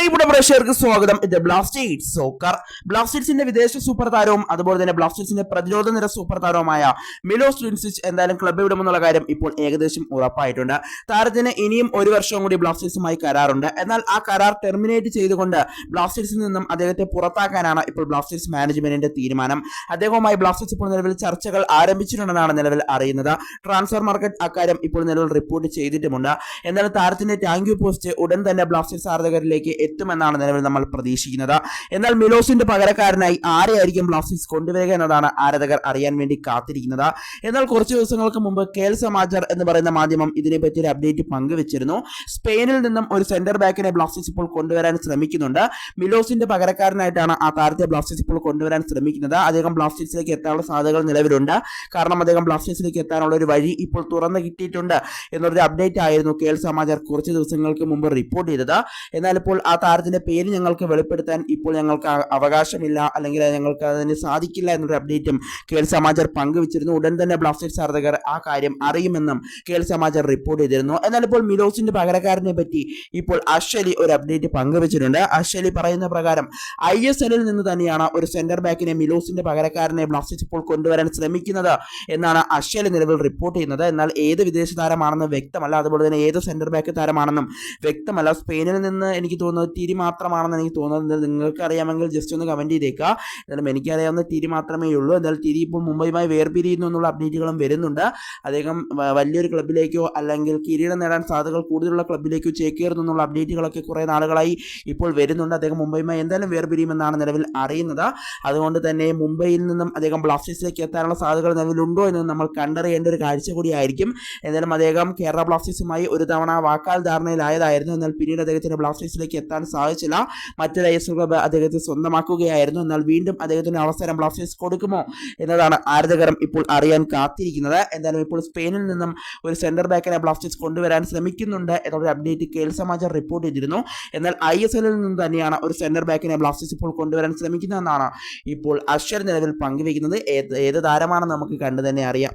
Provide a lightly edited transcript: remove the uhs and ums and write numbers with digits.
പ്രിയപ്പെട്ട പ്രേക്ഷകർക്ക് സ്വാഗതം. ഇത് ബ്ലാസ്റ്റേഴ്സ് സോക്കർ. ബ്ലാസ്റ്റേഴ്സിന്റെ വിദേശ സൂപ്പർ താരവും അതുപോലെ തന്നെ ബ്ലാസ്റ്റേഴ്സിന്റെ പ്രതിരോധ നിര സൂപ്പർ താരവുമായ മിലോസ് ലുൻസിച്ച് എന്തായാലും ക്ലബ്ബ് വിടുമെന്നുള്ള കാര്യം ഇപ്പോൾ ഏകദേശം ഉറപ്പായിട്ടുണ്ട്. താരത്തിന് ഇനിയും ഒരു വർഷം കൂടി ബ്ലാസ്റ്റേഴ്സുമായി കരാറുണ്ട്. എന്നാൽ ആ കരാർ ടെർമിനേറ്റ് ചെയ്തുകൊണ്ട് ബ്ലാസ്റ്റേഴ്സിൽ നിന്നും അദ്ദേഹത്തെ പുറത്താക്കാനാണ് ഇപ്പോൾ ബ്ലാസ്റ്റേഴ്സ് മാനേജ്മെന്റിന്റെ തീരുമാനം. അദ്ദേഹവുമായി ബ്ലാസ്റ്റേഴ്സ് ഇപ്പോൾ നിലവിൽ ചർച്ചകൾ ആരംഭിച്ചിട്ടുണ്ടെന്നാണ് നിലവിൽ അറിയുന്നത്. ട്രാൻസ്ഫർ മാർക്കറ്റ് അക്കാര്യം ഇപ്പോൾ നിലവിൽ റിപ്പോർട്ട് ചെയ്തിട്ടുമുണ്ട്. എന്നാൽ താരത്തിന്റെ താങ്ക് യു പോസ്റ്റ് ഉടൻ തന്നെ ബ്ലാസ്റ്റേഴ്സ് ആരാധകരിലേക്ക് എത്തുമെന്നാണ് നിലവിൽ നമ്മൾ പ്രതീക്ഷിക്കുന്നത്. എന്നാൽ മിലോസിന്റെ പകരക്കാരനായി ആരെയായിരിക്കും ബ്ലാസ്റ്റേഴ്സ് കൊണ്ടുവരിക എന്നതാണ് ആരാധകർ അറിയാൻ വേണ്ടി കാത്തിരിക്കുന്നത്. എന്നാൽ കുറച്ച് ദിവസങ്ങൾക്ക് മുമ്പ് കേൽ സമാചാർ എന്ന് പറയുന്ന മാധ്യമം ഇതിനെപ്പറ്റി ഒരു അപ്ഡേറ്റ് പങ്കുവച്ചിരുന്നു. സ്പെയിനിൽ നിന്നും ഒരു സെന്റർ ബാക്കിനെ ബ്ലാസ്റ്റേഴ്സ് ഇപ്പോൾ കൊണ്ടുവരാൻ ശ്രമിക്കുന്നുണ്ട്. മിലോസിന്റെ പകരക്കാരനായിട്ടാണ് ആ താരത്തെ ബ്ലാസ്റ്റേഴ്സ് ഇപ്പോൾ കൊണ്ടുവരാൻ ശ്രമിക്കുന്നത്. അദ്ദേഹം ബ്ലാസ്റ്റേഴ്സിലേക്ക് എത്താനുള്ള സാധ്യതകൾ നിലവിലുണ്ട്. കാരണം അദ്ദേഹം ബ്ലാസ്റ്റേഴ്സിലേക്ക് എത്താനുള്ള ഒരു വഴി ഇപ്പോൾ തുറന്നു കിട്ടിയിട്ടുണ്ട് എന്നൊരു അപ്ഡേറ്റ് ആയിരുന്നു കേൽ സമാചാർ കുറച്ച് ദിവസങ്ങൾക്ക് മുമ്പ് റിപ്പോർട്ട് ചെയ്തത്. എന്നാൽ ഇപ്പോൾ ആ താരത്തിന്റെ പേര് ഞങ്ങൾക്ക് വെളിപ്പെടുത്താൻ ഇപ്പോൾ ഞങ്ങൾക്ക് അവകാശമില്ല, അല്ലെങ്കിൽ ഞങ്ങൾക്ക് അതിന് സാധിക്കില്ല എന്നൊരു അപ്ഡേറ്റും കേൽ സമാചാർ പങ്കുവച്ചിരുന്നു. ഉടൻ തന്നെ ബ്ലാസ്റ്റേഴ്സ് ആരാധകർ ആ കാര്യം അറിയുമെന്നും കേൽ സമാചാർ റിപ്പോർട്ട് ചെയ്തിരുന്നു. എന്നാൽ ഇപ്പോൾ മിലോസിന്റെ പകരക്കാരനെ പറ്റി ഇപ്പോൾ അശ്വലി ഒരു അപ്ഡേറ്റ് പങ്കുവച്ചിട്ടുണ്ട്. അശ്വലി പറയുന്ന പ്രകാരം ISLൽ നിന്ന് തന്നെയാണ് ഒരു സെന്റർ ബാക്കിനെ മിലോസിന്റെ പകരക്കാരനെ ബ്ലാസ്റ്റേഴ്സ് ഇപ്പോൾ കൊണ്ടുവരാൻ ശ്രമിക്കുന്നത് എന്നാണ് അശ്വലി നിലവിൽ റിപ്പോർട്ട് ചെയ്യുന്നത്. എന്നാൽ ഏത് വിദേശ താരമാണെന്ന് വ്യക്തമല്ല, അതുപോലെ തന്നെ ഏത് സെന്റർ ബാക്ക് താരമാണെന്നും വ്യക്തമല്ല. സ്പെയിനിൽ നിന്ന് എനിക്ക് തോന്നുന്നത് തിരി മാത്രമാണെന്ന് എനിക്ക് തോന്നുന്നത്. നിങ്ങൾക്ക് അറിയാമെങ്കിൽ ജസ്റ്റ് ഒന്ന് കമന്റ് ചെയ്തേക്കുക. എന്നാലും എനിക്കറിയാവുന്ന തിരി മാത്രമേ ഉള്ളൂ. എന്നാൽ തിരി ഇപ്പോൾ മുംബൈയുമായി വേർപിരിയുന്നു എന്നുള്ള അപ്ഡേറ്റുകളും വരുന്നുണ്ട്. അദ്ദേഹം വലിയൊരു ക്ലബിലേക്കോ അല്ലെങ്കിൽ കിരീടം നേടാൻ സാധ്യതകൾ കൂടുതലുള്ള ക്ലബിലേക്കോ ചേക്കേറുന്നു എന്നുള്ള അപ്ഡേറ്റുകളൊക്കെ കുറേ നാളുകളായി ഇപ്പോൾ വരുന്നുണ്ട്. അദ്ദേഹം മുംബൈയുമായി എന്തായാലും വേർപിരിയുമെന്നാണ് നിലവിൽ അറിയുന്നത്. അതുകൊണ്ട് തന്നെ മുംബൈയിൽ നിന്നും അദ്ദേഹം ബ്ലാസ്റ്റേഴ്സിലേക്ക് എത്താനുള്ള സാധ്യതകൾ നിലവിലുണ്ടോ എന്ന് നമ്മൾ കണ്ടറിയേണ്ട ഒരു കാഴ്ച കൂടിയായിരിക്കും. എന്തായാലും അദ്ദേഹം കേരള ബ്ലാസ്റ്റേഴ്സുമായി ഒരു തവണ വാക്കാൽ ധാരണയിലായതായിരുന്നു. എന്നാൽ പിന്നീട് അദ്ദേഹത്തിന് ബ്ലാസ്റ്റേഴ്സിലേക്ക് എത്താൻ സാധിച്ചില്ല. മറ്റൊരു ISL ക്ലബ്ബ് അദ്ദേഹത്തെ സ്വന്തമാക്കുകയായിരുന്നു. എന്നാൽ വീണ്ടും അദ്ദേഹത്തിന് അവസരം ബ്ലാസ്റ്റേഴ്സ് കൊടുക്കുമോ എന്നതാണ് ആരാധകരും ഇപ്പോൾ അറിയാൻ കാത്തിരിക്കുന്നത്. എന്തായാലും ഇപ്പോൾ സ്പെയിനിൽ നിന്നും ഒരു സെന്റർ ബാക്കിനെ ബ്ലാസ്റ്റേഴ്സ് കൊണ്ടുവരാൻ ശ്രമിക്കുന്നുണ്ട് എന്നൊരു അപ്ഡേറ്റ് കേൽ സമാചാർ റിപ്പോർട്ട് ചെയ്തിരുന്നു. എന്നാൽ ISLൽ നിന്ന് തന്നെയാണ് ഒരു സെന്റർ ബാക്കിനെ ബ്ലാസ്റ്റേഴ്സ് ഇപ്പോൾ കൊണ്ടുവരാൻ ശ്രമിക്കുന്നതെന്നാണ് ഇപ്പോൾ അശ്വർ നിലവിൽ പങ്കുവയ്ക്കുന്നത്. ഏത് താരമാണെന്ന് നമുക്ക് കണ്ടു തന്നെ അറിയാം.